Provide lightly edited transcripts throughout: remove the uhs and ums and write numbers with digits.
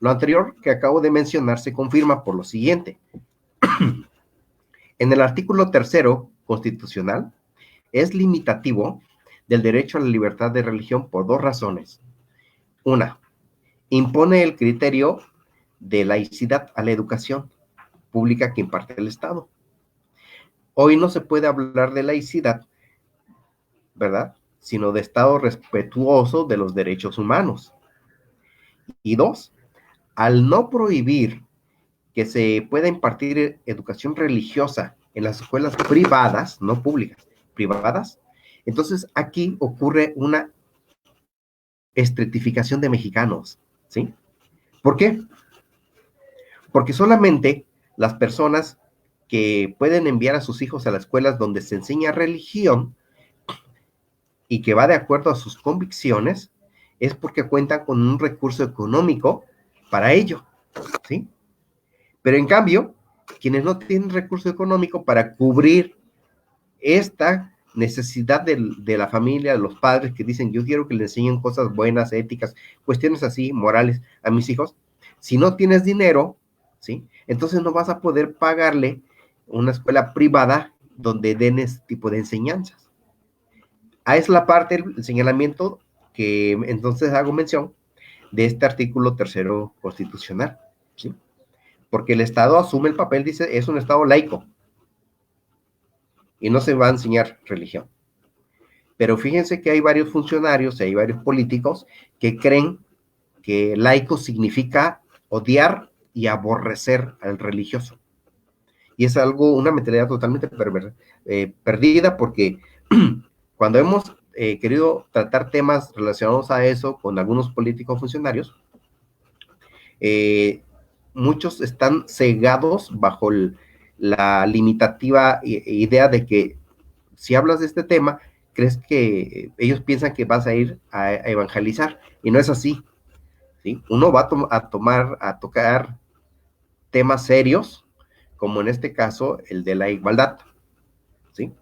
Lo anterior que acabo de mencionar se confirma por lo siguiente. En el artículo 3º constitucional es limitativo del derecho a la libertad de religión por dos razones. Una, impone el criterio de laicidad a la educación pública que imparte el Estado. Hoy no se puede hablar de laicidad, ¿verdad?, sino de Estado respetuoso de los derechos humanos. Y dos, al no prohibir que se pueda impartir educación religiosa en las escuelas privadas, no públicas, privadas, entonces aquí ocurre una estratificación de mexicanos, ¿sí? ¿Por qué? Porque solamente las personas que pueden enviar a sus hijos a las escuelas donde se enseña religión y que va de acuerdo a sus convicciones, es porque cuentan con un recurso económico para ello, ¿sí? Pero en cambio, quienes no tienen recurso económico para cubrir esta necesidad de la familia, de los padres que dicen, yo quiero que le enseñen cosas buenas, éticas, cuestiones así, morales a mis hijos, si no tienes dinero, ¿sí?, entonces no vas a poder pagarle una escuela privada donde den ese tipo de enseñanzas. Es la parte, el señalamiento que entonces hago mención de este artículo 3º constitucional, ¿sí? Porque el Estado asume el papel, dice, es un Estado laico y no se va a enseñar religión. Pero fíjense que hay varios funcionarios, hay varios políticos que creen que laico significa odiar y aborrecer al religioso. Y es algo, una mentalidad totalmente perdida, porque cuando hemos querido tratar temas relacionados a eso con algunos políticos funcionarios, muchos están cegados bajo la limitativa idea de que si hablas de este tema, crees que ellos piensan que vas a ir a evangelizar, y no es así, ¿sí? Uno va a tocar temas serios, como en este caso el de la igualdad, ¿sí?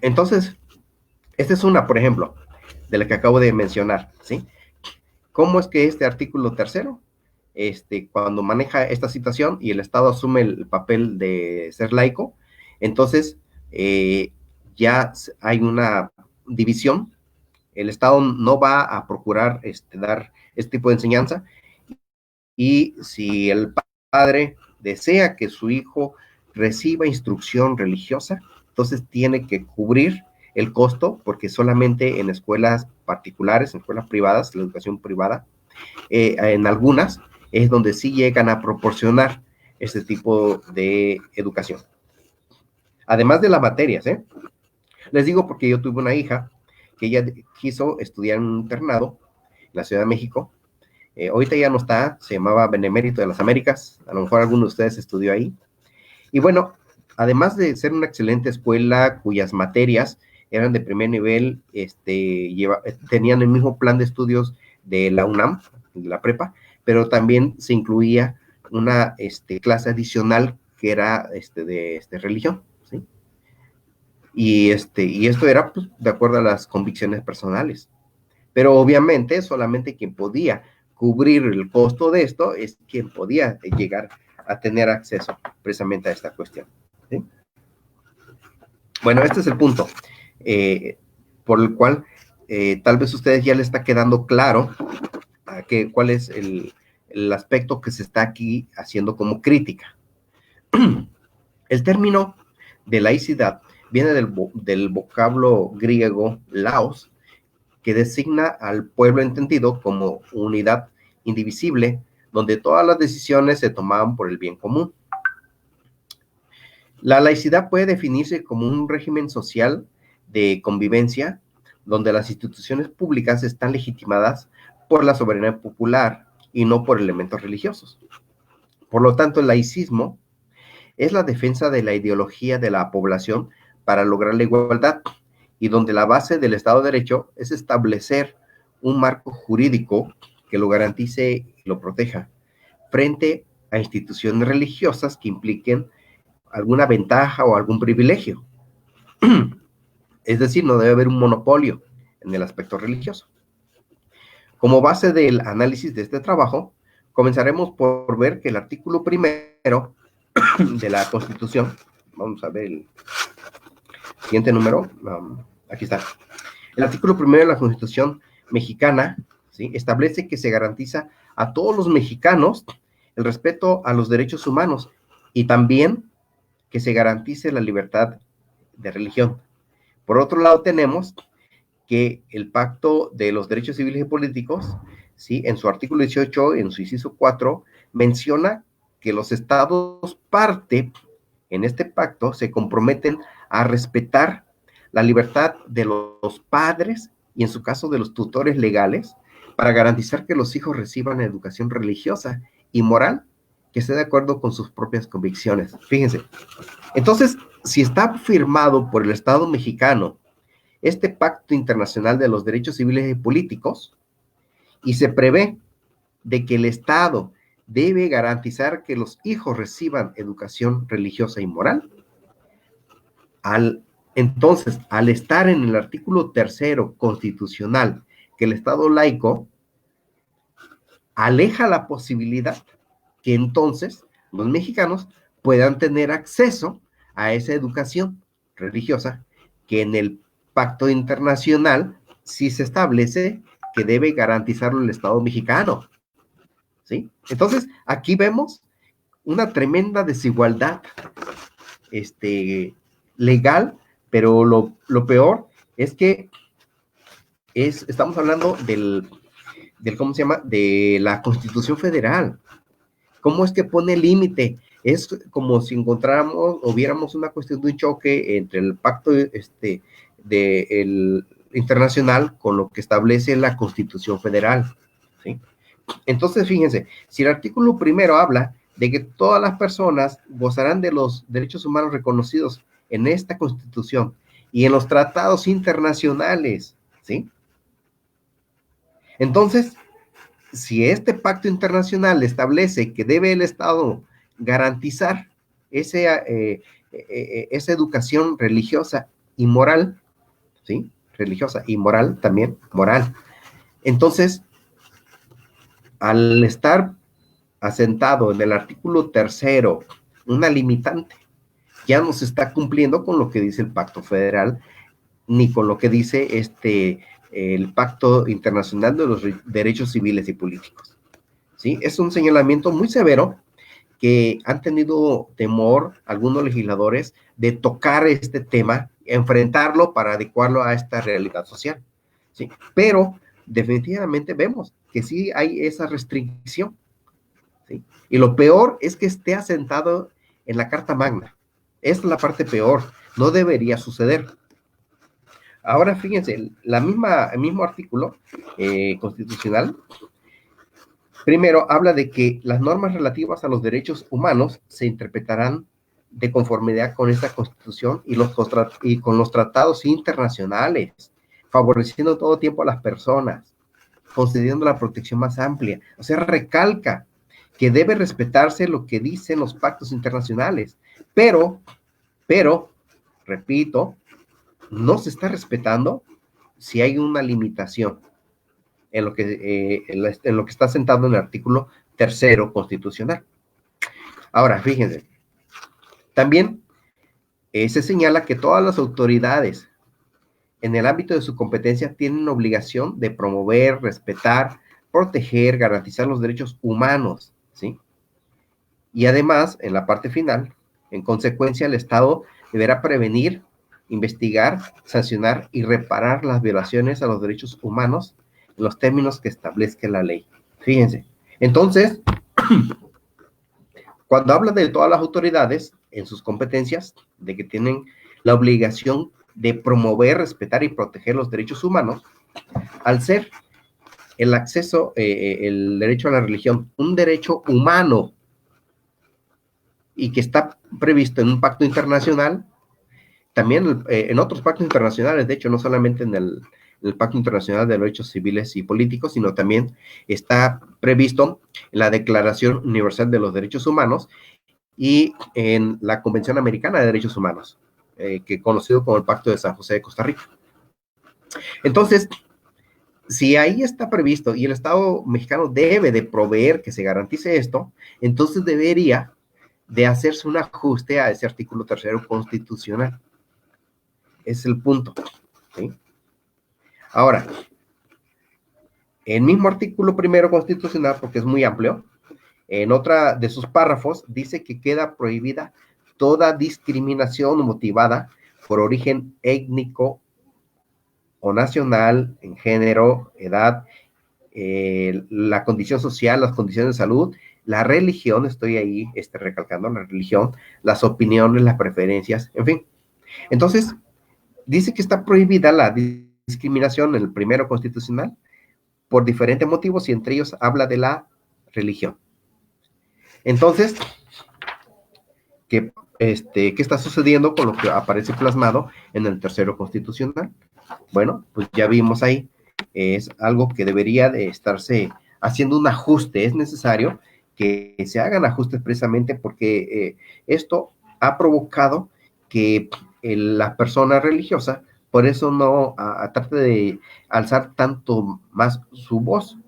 Entonces, esta es una, por ejemplo, de la que acabo de mencionar, ¿sí? ¿Cómo es que este artículo 3º, cuando maneja esta situación y el Estado asume el papel de ser laico, entonces ya hay una división? El Estado no va a procurar dar este tipo de enseñanza, y si el padre desea que su hijo reciba instrucción religiosa, entonces tiene que cubrir el costo, porque solamente en escuelas particulares, en escuelas privadas, la educación privada, en algunas es donde sí llegan a proporcionar este tipo de educación. Además de las materias, les digo porque yo tuve una hija que ella quiso estudiar en un internado en la Ciudad de México. Ahorita ya no está, se llamaba Benemérito de las Américas, a lo mejor alguno de ustedes estudió ahí. Y bueno, además de ser una excelente escuela cuyas materias eran de primer nivel, tenían el mismo plan de estudios de la UNAM, de la prepa, pero también se incluía una clase adicional que era de religión, ¿sí? Y esto era, pues, de acuerdo a las convicciones personales. Pero obviamente solamente quien podía cubrir el costo de esto es quien podía llegar a tener acceso precisamente a esta cuestión, ¿sí? Bueno, este es el punto por el cual tal vez a ustedes ya les está quedando claro cuál es el aspecto que se está aquí haciendo como crítica. El término de laicidad viene del vocablo griego laos, que designa al pueblo entendido como unidad indivisible, donde todas las decisiones se tomaban por el bien común. La laicidad puede definirse como un régimen social de convivencia, donde las instituciones públicas están legitimadas por la soberanía popular y no por elementos religiosos. Por lo tanto, el laicismo es la defensa de la ideología de la población para lograr la igualdad, y donde la base del Estado de Derecho es establecer un marco jurídico que lo garantice y lo proteja frente a instituciones religiosas que impliquen alguna ventaja o algún privilegio. Es decir, no debe haber un monopolio en el aspecto religioso. Como base del análisis de este trabajo, comenzaremos por ver que el artículo primero de la Constitución, vamos a ver el siguiente número, aquí está. El artículo primero de la Constitución mexicana, ¿sí?, establece que se garantiza a todos los mexicanos el respeto a los derechos humanos y también que se garantice la libertad de religión. Por otro lado, tenemos que el Pacto de los Derechos Civiles y Políticos, ¿sí?, en su artículo 18, en su inciso 4, menciona que los estados parte en este pacto se comprometen a respetar la libertad de los padres y en su caso de los tutores legales para garantizar que los hijos reciban educación religiosa y moral que esté de acuerdo con sus propias convicciones. Fíjense. Entonces, si está firmado por el Estado mexicano este Pacto Internacional de los Derechos Civiles y Políticos y se prevé de que el Estado debe garantizar que los hijos reciban educación religiosa y moral, entonces, al estar en el artículo 3 constitucional que el Estado laico aleja la posibilidad que entonces los mexicanos puedan tener acceso a esa educación religiosa que en el pacto internacional sí se establece que debe garantizarlo el Estado mexicano, ¿sí? Entonces, aquí vemos una tremenda desigualdad legal, pero lo peor es que estamos hablando ¿cómo se llama?, de la Constitución Federal. ¿Cómo es que pone límite? Es como si encontráramos o viéramos una cuestión de un choque entre el pacto el internacional con lo que establece la Constitución Federal, ¿sí? Entonces, fíjense, si el artículo primero habla de que todas las personas gozarán de los derechos humanos reconocidos en esta Constitución y en los tratados internacionales, ¿sí? Entonces, si este pacto internacional establece que debe el Estado garantizar esa educación religiosa y moral, ¿sí? Religiosa y moral también, moral. Entonces, al estar asentado en el artículo 3, una limitante, ya no se está cumpliendo con lo que dice el Pacto Federal, ni con lo que dice el Pacto Internacional de los Derechos Civiles y Políticos, ¿sí? Es un señalamiento muy severo que han tenido temor algunos legisladores de tocar este tema, enfrentarlo para adecuarlo a esta realidad social, ¿sí? Pero definitivamente vemos que sí hay esa restricción, ¿sí? Y lo peor es que esté asentado en la Carta Magna. Es la parte peor, no debería suceder. Ahora fíjense, el mismo artículo constitucional, primero habla de que las normas relativas a los derechos humanos se interpretarán de conformidad con esta Constitución y con los tratados internacionales, favoreciendo todo tiempo a las personas, concediendo la protección más amplia. O sea, recalca que debe respetarse lo que dicen los pactos internacionales, pero, repito, no se está respetando si hay una limitación en lo que está sentado en el artículo 3 constitucional. Ahora, fíjense, también se señala que todas las autoridades en el ámbito de su competencia tienen obligación de promover, respetar, proteger, garantizar los derechos humanos, ¿sí? Y además, en la parte final, en consecuencia, el Estado deberá prevenir, investigar, sancionar y reparar las violaciones a los derechos humanos en los términos que establezca la ley. Fíjense. Entonces, cuando habla de todas las autoridades en sus competencias, de que tienen la obligación de promover, respetar y proteger los derechos humanos, al ser el acceso, el derecho a la religión, un derecho humano y que está previsto en un pacto internacional, también en otros pactos internacionales, de hecho, no solamente en el Pacto Internacional de Derechos Civiles y Políticos, sino también está previsto en la Declaración Universal de los Derechos Humanos y en la Convención Americana de Derechos Humanos, que conocido como el Pacto de San José de Costa Rica. Entonces, si ahí está previsto y el Estado mexicano debe de proveer que se garantice esto, entonces debería de hacerse un ajuste a ese artículo tercero constitucional. Es el punto, ¿sí? Ahora, el mismo artículo primero constitucional, porque es muy amplio, en otra de sus párrafos dice que queda prohibida toda discriminación motivada por origen étnico o nacional, en género, edad, la condición social, las condiciones de salud, la religión, estoy ahí recalcando la religión, las opiniones, las preferencias, en fin. Entonces, dice que está prohibida la discriminación en el primero constitucional por diferentes motivos y entre ellos habla de la religión. Entonces, ¿qué está sucediendo con lo que aparece plasmado en el tercero constitucional? Bueno, pues ya vimos ahí, es algo que debería de estarse haciendo un ajuste, es necesario que se hagan ajustes precisamente porque esto ha provocado que la persona religiosa, por eso no trate de alzar tanto más su voz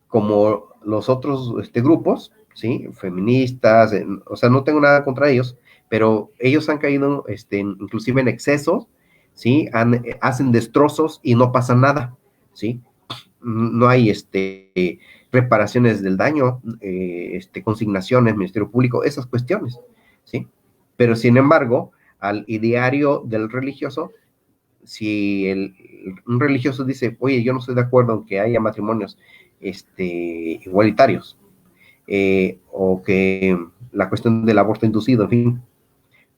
como los otros grupos, ¿sí? Feministas, o sea, no tengo nada contra ellos, pero ellos han caído inclusive en excesos, ¿sí? Hacen destrozos y no pasa nada, ¿sí? No hay reparaciones del daño, consignaciones, Ministerio Público, esas cuestiones, ¿sí? Pero sin embargo, al ideario del religioso, si un religioso dice, oye, yo no estoy de acuerdo en que haya matrimonios igualitarios, o que la cuestión del aborto inducido, en fin,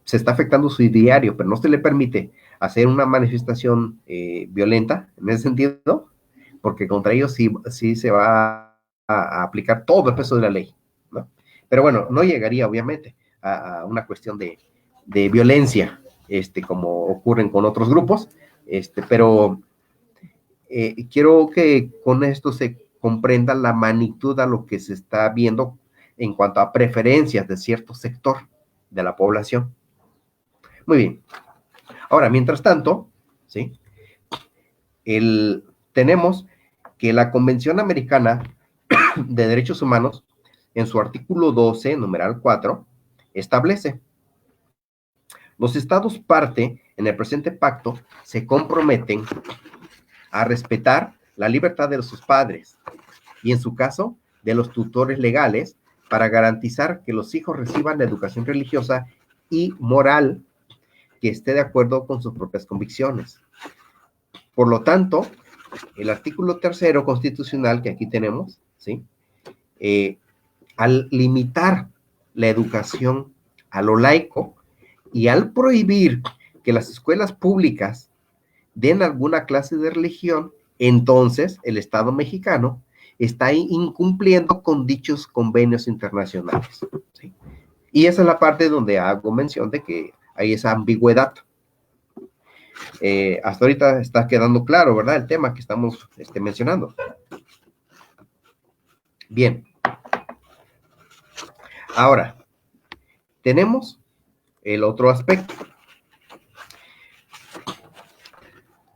se está afectando su ideario, pero no se le permite hacer una manifestación violenta en ese sentido, porque contra ellos sí se va a aplicar todo el peso de la ley, ¿no? Pero bueno, no llegaría obviamente a una cuestión de violencia, como ocurren con otros grupos, pero quiero que con esto se comprenda la magnitud a lo que se está viendo en cuanto a preferencias de cierto sector de la población. Muy bien. Ahora, mientras tanto, ¿sí? Tenemos que la Convención Americana de Derechos Humanos, en su artículo 12, numeral 4, establece: los estados parte en el presente pacto se comprometen a respetar la libertad de sus padres y, en su caso, de los tutores legales para garantizar que los hijos reciban la educación religiosa y moral que esté de acuerdo con sus propias convicciones. Por lo tanto, el artículo tercero constitucional que aquí tenemos, ¿sí? Al limitar la educación a lo laico y al prohibir que las escuelas públicas den alguna clase de religión, entonces el Estado mexicano está incumpliendo con dichos convenios internacionales, ¿sí? Y esa es la parte donde hago mención de que hay esa ambigüedad. Hasta ahorita está quedando claro, ¿verdad? El tema que estamos mencionando. Bien. Ahora, tenemos el otro aspecto.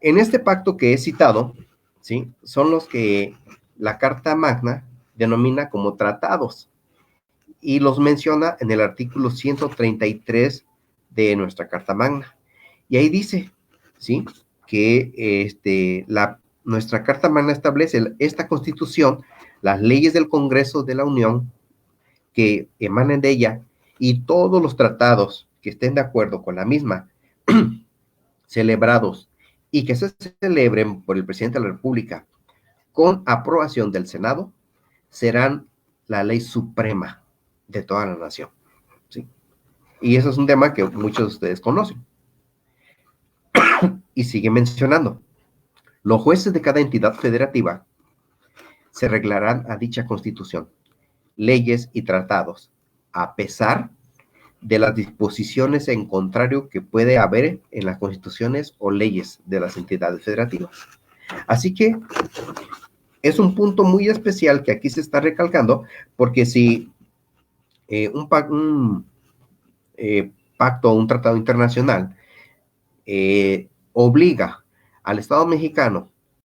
En este pacto que he citado, ¿sí? Son los que la Carta Magna denomina como tratados y los menciona en el artículo 133 de nuestra Carta Magna. Y ahí dice, ¿sí? Que nuestra Carta Magna establece esta Constitución, las leyes del Congreso de la Unión que emanen de ella y todos los tratados que estén de acuerdo con la misma, celebrados y que se celebren por el presidente de la República con aprobación del Senado, serán la ley suprema de toda la nación, ¿sí? Y eso es un tema que muchos de ustedes conocen. Y sigue mencionando: los jueces de cada entidad federativa se reglarán a dicha Constitución, leyes y tratados, a pesar de las disposiciones en contrario que puede haber en las constituciones o leyes de las entidades federativas. Así que es un punto muy especial que aquí se está recalcando, porque si un pacto o un tratado internacional obliga al Estado mexicano